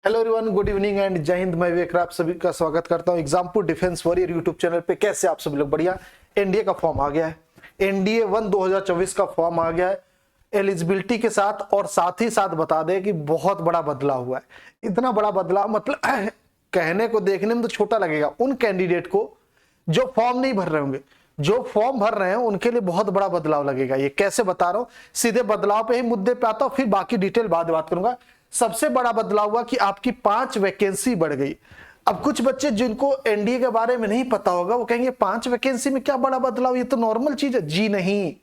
Hello everyone, good evening and जय हिंद। मैं विवेक, आप सभी का स्वागत करता हूं Exampur defence warrior YouTube channel पे। कैसे आप सभी लोग? बढ़िया। एनडीए का फॉर्म आ गया है, एनडीए 1 2024 का फॉर्म आ गया है एलिजिबिलिटी के साथ। और साथ ही साथ बता दें कि बहुत बड़ा बदलाव हुआ है। इतना बड़ा बदलाव मतलब कहने को देखने में तो छोटा लगेगा उन कैंडिडेट को जो फॉर्म नहीं भर रहे होंगे। जो फॉर्म भर रहे हैं उनके लिए बहुत बड़ा बदलाव लगेगा। ये कैसे बता रहा हूं, सीधे बदलाव पे ही मुद्दे पे आता हूं, फिर बाकी डिटेल बाद बात करूंगा। सबसे बड़ा बदलाव हुआ कि आपकी 5 वैकेंसी बढ़ गई। अब कुछ बच्चे जिनको एनडीए के बारे में नहीं पता होगा वो कहेंगे 5 वैकेंसी में क्या बड़ा बदलाव, ये तो नॉर्मल चीज है। जी नहीं,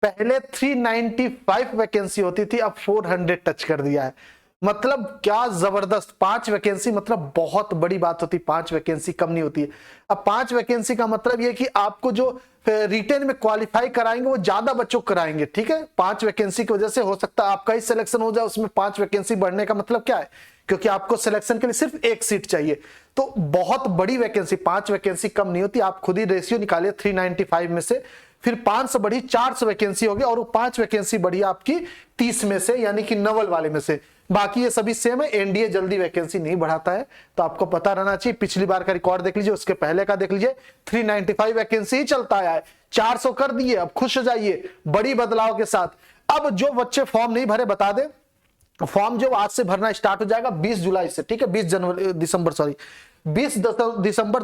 पहले 395 वैकेंसी होती थी, अब 400 टच कर दिया है। मतलब क्या जबरदस्त। 5 वैकेंसी मतलब बहुत बड़ी बात होती है, 5 वैकेंसी कम नहीं होती है। अब 5 वैकेंसी का मतलब यह कि आपको जो रिटेन में क्वालिफाई कराएंगे वो ज्यादा बच्चों को कराएंगे। ठीक है, 5 वैकेंसी की वजह से हो सकता है आपका ही सिलेक्शन हो जाए। उसमें 5 वैकेंसी बढ़ने का मतलब क्या है, क्योंकि आपको सिलेक्शन के लिए सिर्फ एक सीट चाहिए। तो बहुत बड़ी वैकेंसी, 5 वैकेंसी कम नहीं होती। आप खुद ही रेशियो निकालिए, 395 में से फिर 5 से बढ़ी 400 वैकेंसी होगी, और वो 5 वैकेंसी बढ़ी आपकी 30 में से, यानी कि नवल वाले में से। बाकी ये सभी सेम है। एनडीए जल्दी वैकेंसी नहीं बढ़ाता है, तो आपको पता रहना चाहिए। पिछली बार का रिकॉर्ड देख लीजिए, उसके पहले का देख लीजिए, 395 वैकेंसी ही चलता है। 400 कर दिए, अब खुश हो जाइए बड़ी बदलाव के साथ। अब जो बच्चे फॉर्म नहीं भरे, बता दें फॉर्म जो आज से भरना स्टार्ट हो जाएगा 20 जुलाई से। ठीक है, 20 दिसंबर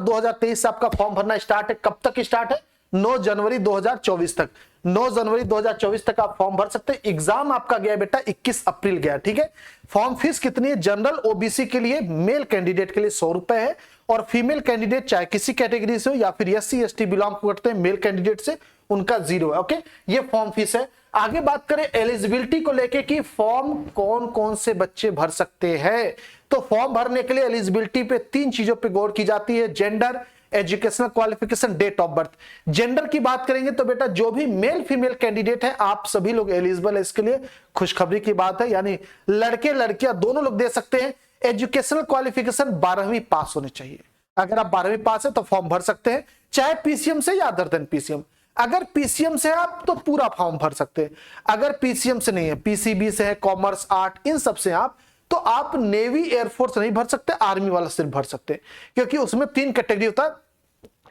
2023 से आपका फॉर्म भरना स्टार्ट है। कब तक स्टार्ट है? 9 जनवरी 2024 तक। 9 जनवरी 2024 तक आप फॉर्म भर सकते हैं। एग्जाम आपका गया बेटा 21 अप्रैल गया। ठीक है, फॉर्म फीस कितनी है? जनरल ओबीसी के लिए मेल कैंडिडेट के लिए 100 रुपए है, और फीमेल कैंडिडेट चाहे किसी कैटेगरी से हो या फिर एससी एसटी बिलोंग करते हैं मेल कैंडिडेट से, उनका 0 है। ओके, ये फॉर्म फीस है। आगे बात करें एलिजिबिलिटी को लेके कि फॉर्म कौन कौन से बच्चे भर सकते हैं, तो फॉर्म भरने के लिए एलिजिबिलिटी पे 3 चीजों पे गौर की जाती है: gender, educational qualification, date of birth. Gender की बात करेंगे तो बेटा जो भी मेल फीमेल कैंडिडेट है आप सभी लोग एलिजिबल है इसके लिए। खुशखबरी की बात है, यानी लड़के लड़कियां दोनों लोग दे सकते हैं। एजुकेशनल क्वालिफिकेशन 12वीं पास होने चाहिए। अगर आप 12वीं पास है तो फॉर्म भर सकते हैं, चाहे पीसीएम से या अदर देन पीसीएम। अगर पीसीएम से आप तो पूरा फॉर्म भर सकते हैं। अगर पीसीएम से नहीं है, पीसीबी से है, कॉमर्स, आर्ट, इन सब से आप, तो आप नेवी एयरफोर्स नहीं भर सकते, आर्मी वाला सिर्फ भर सकते हैं, क्योंकि उसमें 3 कैटेगरी होता है: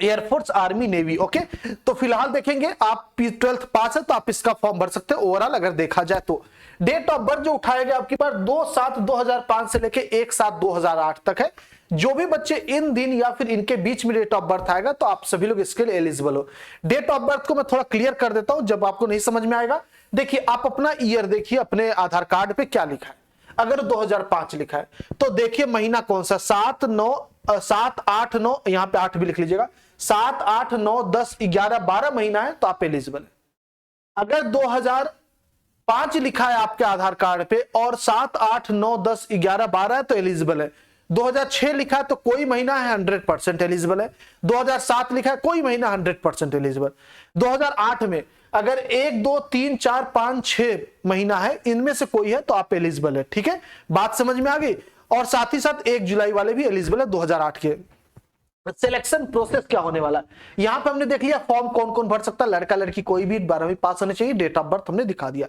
एयरफोर्स, आर्मी, नेवी। ओके, तो फिलहाल देखेंगे आप 12th पास है तो आप इसका फॉर्म भर सकते हैं ओवरऑल अगर देखा जाए तो। डेट ऑफ बर्थ जो उठाया गया आपके पास 2/7/2005 से लेके 1/7/2008 तक है। जो भी बच्चे इन दिन या फिर इनके बीच में डेट ऑफ बर्थ आएगा तो आप सभी लोग इसके लिए एलिजिबल हो। डेट ऑफ बर्थ को मैं थोड़ा क्लियर कर देता हूं जब आपको नहीं समझ में आएगा। देखिए, आप अपना ईयर देखिए, अपने आधार कार्ड पे क्या लिखा है। अगर 2005 लिखा है तो देखिए महीना कौन सा, 7 8 9, यहां पे 8 भी लिख लीजिएगा। 7 8 9 10 11 12 महीना है तो आप एलिजिबल है। अगर 2005 लिखा है आपके आधार कार्ड पे और 7 8 9 10 11 12 है तो एलिजिबल है। 2006 लिखा है तो कोई महीना है 100% एलिजिबल है। 2007 लिखा है कोई महीना 100% एलिजिबल। 2008 में अगर 1 2 3 4 5 6 महीना है, इनमें से कोई है तो आप एलिजिबल है। ठीक है, बात समझ में आ गई। और साथ ही साथ 1 जुलाई वाले भी एलिजिबल है 2008 के। सिलेक्शन प्रोसेस क्या होने वाला है, यहां पे हमने देख लिया फॉर्म कौन कौन भर सकता है। लड़का लड़की कोई भी 12वीं पास होने चाहिए, डेट ऑफ बर्थ हमने दिखा दिया।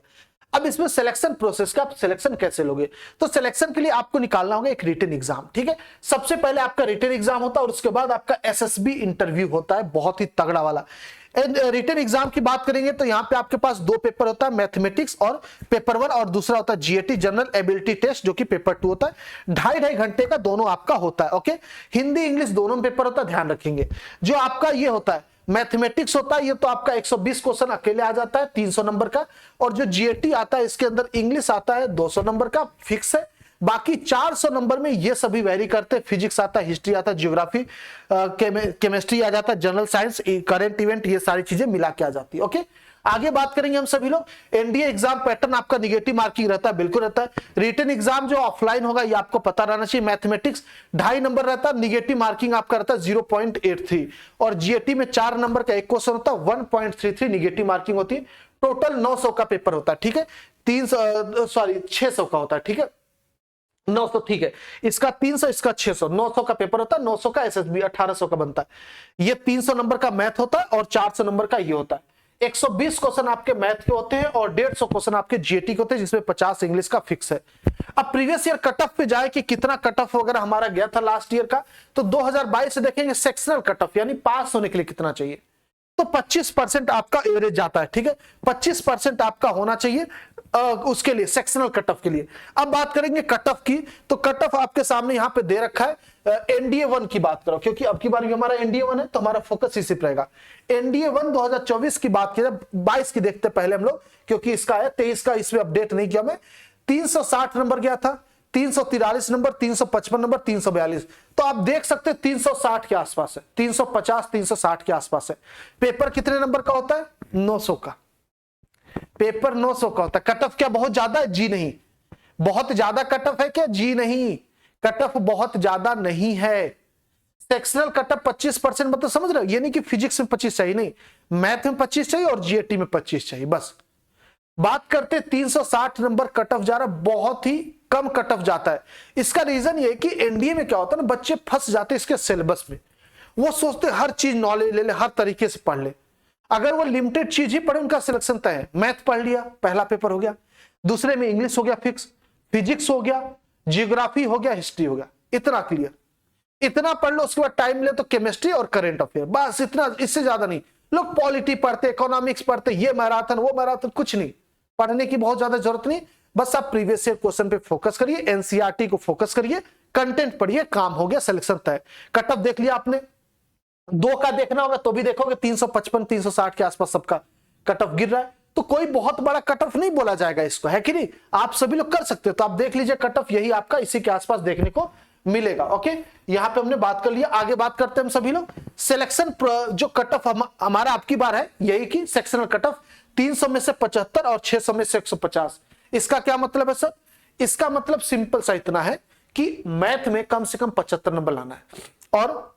अब इसमें सिलेक्शन प्रोसेस का, आप सिलेक्शन कैसे लोगे, तो सिलेक्शन के लिए आपको निकालना होगा एक रिटन एग्जाम। ठीक है, सबसे पहले आपका रिटन एग्जाम होता है और उसके बाद आपका एसएसबी इंटरव्यू होता है, बहुत ही तगड़ा वाला। रिटन एग्जाम की बात करेंगे तो यहां पे आपके पास 2 पेपर होता है, मैथमेटिक्स और पेपर 1, और दूसरा होता है जीएटी जनरल एबिलिटी टेस्ट जो कि पेपर 2 होता है। 2.5 घंटे का दोनों आपका होता है। ओके, हिंदी इंग्लिश दोनों में पेपर होता है, ध्यान रखेंगे। जो आपका ये होता है मैथमेटिक्स होता है, ये तो आपका 120 क्वेश्चन अकेले आ जाता है 300 नंबर का, और जो जीएटी आता है इसके अंदर इंग्लिश आता है 200 नंबर का फिक्स है। बाकी 400 नंबर में ये सभी वेरी करते हैं, फिजिक्स आता है, हिस्ट्री आता है, ज्योग्राफी, केमिस्ट्री आ जाता है, जनरल साइंस, करंट इवेंट, ये सारी चीजें मिला के आ जाती है। ओके, आगे बात करेंगे हम सभी लोग। एनडीए एग्जाम पैटर्न आपका निगेटिव मार्किंग रहता है, बिल्कुल रहता है। रिटन एग्जाम जो ऑफलाइन होगा ये आपको पता रहना चाहिए। मैथमेटिक्स 2.5 नंबर रहता है, निगेटिव मार्किंग आपका रहता है 0.83, और जीएटी में 4 नंबर का एक क्वेश्चन होता है, 1.33 निगेटिव मार्किंग होती है। टोटल 900 का पेपर होता है। ठीक है, 600 का होता है। ठीक है, 900, ठीक है, इसका 300, इसका 600, 900 का पेपर होता है। 900 का एसएसबी 1800 का बनता है। ये 300 नंबर का मैथ होता है और 400 नंबर का ये होता है। 120 क्वेश्चन आपके मैथ के होते हैं और 150 क्वेश्चन आपके जीएटी के होते हैं, जिसमें 50 इंग्लिश का फिक्स है। अब प्रीवियस ईयर कट ऑफ पे जाए कि कितना कट ऑफ वगैरह हमारा गया था लास्ट ईयर का, तो 2022 से देखेंगे सेक्शनल कट ऑफ यानी पास होने के लिए कितना चाहिए, तो 25% आपका एवरेज जाता है, ठीक है, 25% आपका होना चाहिए उसके लिए सेक्शनल कट ऑफ के लिए। अब बात करेंगे कट ऑफ की, तो कट ऑफ आपके सामने यहां पे दे रखा है एनडीए 1 की बात करो, क्योंकि अब की बार भी हमारा एनडीए 1 है तो हमारा फोकस इसी पर रहेगा। एनडीए 1 2024 की बात की जाए, 22 की देखते पहले हम लोग, क्योंकि इसका है 23 का, इसमें अपडेट नहीं किया मैं। 360 नंबर गया था, 343 नंबर, 355 नंबर, 342, तो आप देख सकते हैं 360 के आसपास है, 350 360 के आसपास है। पेपर कितने नंबर का होता है? 900 का पेपर, 900 का होता है। कट ऑफ क्या बहुत ज्यादा है? जी नहीं। बहुत ज्यादा कट ऑफ है क्या? जी नहीं, कट ऑफ बहुत ज्यादा नहीं है। सेक्शनल कट ऑफ 25%, मतलब समझ रहे हो, ये नहीं कि फिजिक्स में 25 चाहिए, नहीं, मैथ में 25 चाहिए और जीएटी में 25 चाहिए, बस। बात करते 360 नंबर कट ऑफ जा रहा, बहुत ही कम कट ऑफ जाता है। इसका रीजन ये कि एनडीए में क्या होता है ना, बच्चे फंस जाते हैं इसके सिलेबस में, वो सोचते हर चीज नॉलेज ले ले, हर तरीके से पढ़ ले। अगर वो लिमिटेड चीज ही पढ़े, उनका सिलेक्शन तय है। मैथ पढ़ लिया, पहला पेपर हो गया, दूसरे में इंग्लिश हो गया फिक्स, फिजिक्स हो गया, जियोग्राफी हो गया, हिस्ट्री हो गया, इतना क्लियर, इतना पढ़ लो। उसके बाद टाइम ले तो केमिस्ट्री और करंट अफेयर, बस इतना, इससे ज्यादा नहीं। लोग पॉलिटी पढ़ते, इकोनॉमिक्स पढ़ते, ये मैराथन वो मैराथन, कुछ नहीं, पढ़ने की बहुत ज्यादा जरूरत नहीं। बस आप प्रीवियस ईयर क्वेश्चन पे फोकस करिए, एनसीईआरटी को फोकस करिए, कंटेंट पढ़िए, काम हो गया, सिलेक्शन तय। कट ऑफ देख लिया आपने, 2 का देखना होगा तो भी देखोगे 355 360 के आसपास सबका कट ऑफ गिर रहा है, तो कोई बहुत बड़ा कट ऑफ नहीं बोला जाएगा इसको, है कि नहीं? आप सभी लोग कर सकते हो, तो आप देख लीजिए कट ऑफ यही आपका इसी के आसपास देखने को मिलेगा। ओके, यहां पे हमने बात कर लिया, आगे बात करते हैं हम सभी लोग। सिलेक्शन जो कट ऑफ हमारा आपकी बार है यही कि सेक्शनल कट ऑफ 300 में से 75 और 600 में से 150। इसका क्या मतलब है सर? इसका मतलब सिंपल सा इतना है कि मैथ में कम से कम 75 नंबर लाना है और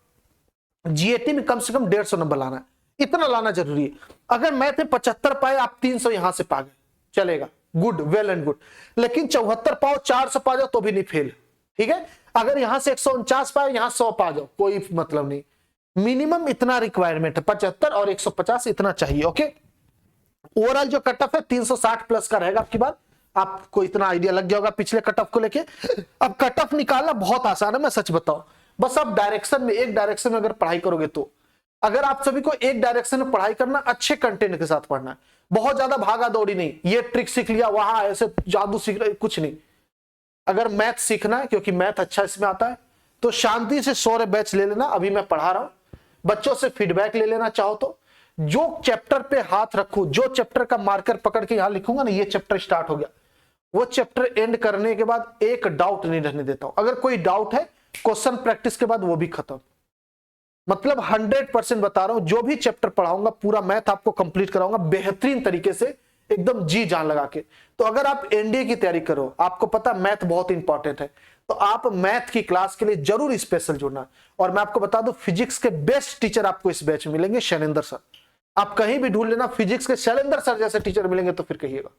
जीएटी में कम से कम 150 नंबर लाना है, इतना लाना जरूरी है। अगर मैथ में 75 पाए, आप 300 यहां से पा गए, चलेगा, गुड, वेल एंड गुड। लेकिन 74 पाओ, 400 पा जाओ तो भी नहीं फेल, ठीक है। अगर यहां से 149 पाए, यहां 100 पा जाओ, कोई मतलब नहीं। मिनिमम इतना रिक्वायरमेंट है, 75 और 150 इतना चाहिए। ओके, ओवरऑल जो कट ऑफ है 360 प्लस का रहेगा आपकी बात, आपको इतना आइडिया लग गया होगा पिछले कट ऑफ को लेके। अब कट ऑफ निकालना बहुत आसान है, मैं सच बताऊं, बस आप डायरेक्शन में, एक डायरेक्शन में अगर पढ़ाई करोगे तो, अगर आप सभी को एक डायरेक्शन में पढ़ाई करना, अच्छे कंटेंट के साथ पढ़ना है, बहुत ज्यादा भागा दौड़ी नहीं, ये ट्रिक सीख लिया, वहां ऐसे जादू सीख रहे, कुछ नहीं। अगर मैथ सीखना है, क्योंकि मैथ अच्छा इसमें आता है, तो शांति से 100 बैच ले लेना, अभी मैं पढ़ा रहा हूं, बच्चों से फीडबैक ले लेना चाहो तो। जो चैप्टर पे हाथ रखू, जो चैप्टर का मार्कर पकड़ के यहां लिखूंगा ना, ये चैप्टर स्टार्ट हो गया, वो चैप्टर एंड करने के बाद एक डाउट नहीं रहने देता हूं। अगर कोई डाउट है, क्वेश्चन प्रैक्टिस के बाद वो भी खत्म। मतलब 100% बता रहा हूं, जो भी चैप्टर पढ़ाऊंगा पूरा मैथ आपको कंप्लीट कराऊंगा बेहतरीन तरीके से, एकदम जी जान लगा के। तो अगर आप एनडीए की तैयारी करो, आपको पता मैथ बहुत इंपॉर्टेंट है, तो आप मैथ की क्लास के लिए जरूर स्पेशल जुड़ना। और मैं आपको बता दूं, फिजिक्स के बेस्ट टीचर आपको इस बैच में मिलेंगे, शैलेंद्र सर। आप कहीं भी ढूंढ लेना, फिजिक्स के शैलेंद्र सर जैसे टीचर मिलेंगे तो फिर कहिएगा,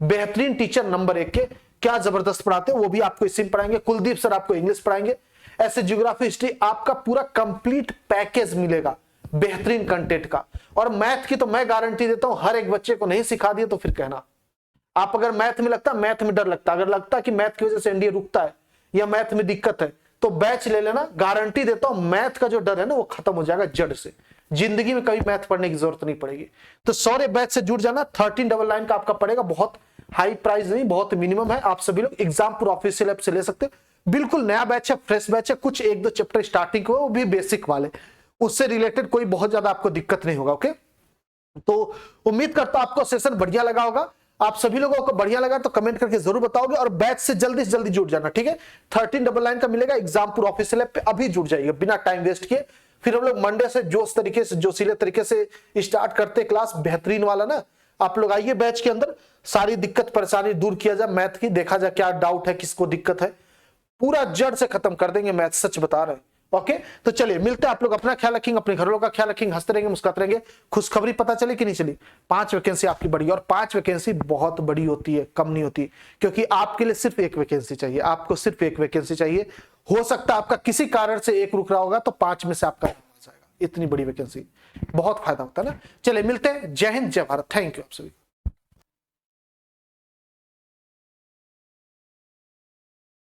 बेहतरीन टीचर नंबर 1 के, क्या जबरदस्त पढ़ाते हैं, वो भी आपको इसी में पढ़ाएंगे। कुलदीप सर आपको इंग्लिश पढ़ाएंगे, ऐसे ज्योग्राफी, हिस्ट्री, आपका पूरा कंप्लीट पैकेज मिलेगा बेहतरीन कंटेंट का। और मैथ की तो मैं गारंटी देता हूं, हर एक बच्चे को नहीं सिखा दिया तो फिर कहना। आप अगर मैथ में लगता, मैथ में डर लगता, अगर लगता कि मैथ की वजह से एनडीए रुकता है या मैथ में दिक्कत है, तो बैच ले लेना, गारंटी देता हूं मैथ का जो डर है ना वो खत्म हो जाएगा जड़ से, जिंदगी में कभी मैथ पढ़ने की जरूरत नहीं पड़ेगी। तो सॉरी, बैच से जुड़ जाना। 1399 का आपका पड़ेगा, बहुत हाई प्राइस नहीं, बहुत मिनिमम है। आप सभी लोग एग्जामपुर ऑफिशियल ऐप से ले सकते हो, बिल्कुल नया बैच है, फ्रेश बैच है, कुछ 1-2 चैप्टर स्टार्टिंग को, वो भी बेसिक वाले, उससे रिलेटेड कोई बहुत ज्यादा आपको दिक्कत नहीं होगा। ओके, तो उम्मीद करता हूं आपको सेशन बढ़िया लगा होगा। आप सभी लोगों को बढ़िया लगा तो कमेंट करके जरूर बताओगे, और बैच से जल्दी जुड़ जाना, ठीक है। 1399 का मिलेगा एग्जामपुर ऑफिशियल ऐप पे, अभी जुड़ जाइए बिना टाइम वेस्ट किए। फिर हम लोग मंडे से जोश तरीके से, जोशीले तरीके से स्टार्ट करते क्लास, बेहतरीन वाला ना। आप लोग आइए बैच के अंदर, सारी दिक्कत परेशानी दूर किया जाए, मैथ की देखा जाए क्या डाउट है, किसको दिक्कत है, पूरा जड़ से खत्म कर देंगे मैथ, सच बता रहे हैं। ओके, तो चलिए मिलते हैं। आप लोग अपना ख्याल रखेंगे, अपने घर वालों का ख्याल रखेंगे, हंसते रहेंगे, मुस्कुराते रहेंगे। खुशखबरी पता चली कि नहीं चली? 5 वैकेंसी आपकी बढ़ी, और 5 वैकेंसी बहुत बड़ी होती है, कम नहीं होती, क्योंकि आपके लिए सिर्फ 1 वैकेंसी चाहिए, आपको सिर्फ 1 वैकेंसी चाहिए। हो सकता है आपका किसी कारण से 1 रुक रहा होगा, तो 5 में से आपका जाएगा, इतनी बड़ी वैकेंसी, बहुत फायदा होता है ना। चलिए मिलते हैं, जय हिंद, जय भारत, थैंक यू आप सभी।